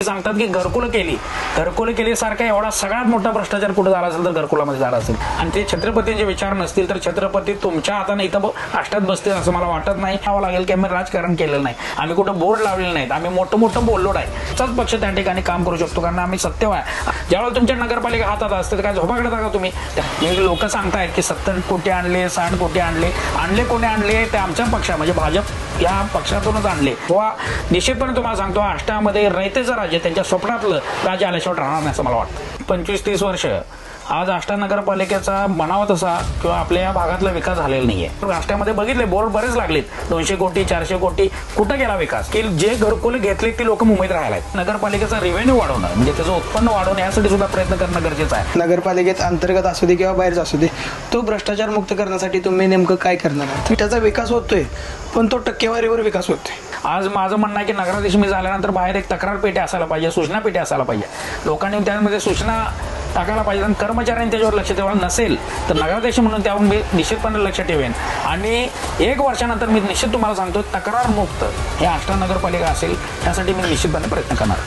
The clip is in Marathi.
सांगतात की घरकुलं केली सारखा एवढा सगळ्यात मोठा भ्रष्टाचार कुठे झाला असेल तर घरकुलामध्ये झाला असेल. आणि ते छत्रपतींचे विचार नसतील तर छत्रपती तुमच्या हाताने इथं आष्टात बसतील असं मला वाटत नाही. यावं लागेल की आम्ही राजकारण केलेलं नाही, आम्ही कुठं बोर्ड लावलेलं नाहीत, आम्ही मोठं बोललो नाही. त्याच पक्ष त्या ठिकाणी काम करू शकतो कारण आम्ही सत्य आहे. ज्यावेळेला तुमच्या नगरपालिका हातात असते तर काय झोपाकडे का तुम्ही? लोक सांगतायत की 70 कोटी आणले, 60 कोटी आणले कोणी आणले? ते आमच्या पक्षा म्हणजे भाजप या पक्षातूनच आणले. किंवा निश्चितपणे तुम्हाला सांगतो आष्टामध्ये रयतेचं राज्य त्यांच्या स्वप्नातलं राज्य आल्याशिवाय राहणार नाही असं मला वाटतं. 25-30 वर्ष आज आष्टा नगरपालिकेचा म्हणावा तसा किंवा आपल्या या भागातला विकास झालेला नाहीये. आष्ट्यामध्ये बघितले बोर्ड बरेच लागलेत, 200 कोटी 400 कोटी. कुठं गेला विकास? की जे घरकुल घेतले ती लोक मुंबईत राहायला आहेत. नगरपालिकेचा रेव्हेन्यू वाढवणं म्हणजे त्याचं उत्पन्न वाढवणं यासाठी सुद्धा प्रयत्न करणं गरजेचं आहे. नगरपालिकेत अंतर्गत असू दे किंवा बाहेरचा असू दे, तो भ्रष्टाचार मुक्त करण्यासाठी तुम्ही नेमकं काय करणार आहात? त्याचा विकास होतोय पण तो टक्केवारीवर विकास होतोय. आज माझं म्हणणं आहे की नगराधीश मी झाल्यानंतर बाहेर एक तक्रार पेटी असायला पाहिजे, सूचना पेटी असायला पाहिजे. लोकांनी त्यामध्ये सूचना टाकायला पाहिजे आणि कर्मचाऱ्यांनी त्याच्यावर लक्ष ठेवायला नसेल तर नगराध्यक्ष म्हणून त्यावर मी निश्चितपणे लक्ष ठेवेन. आणि 1 वर्षानंतर मी निश्चित तुम्हाला सांगतो तक्रार मुक्त हे आष्टा नगरपालिका असेल यासाठी मी निश्चितपणे प्रयत्न करणार.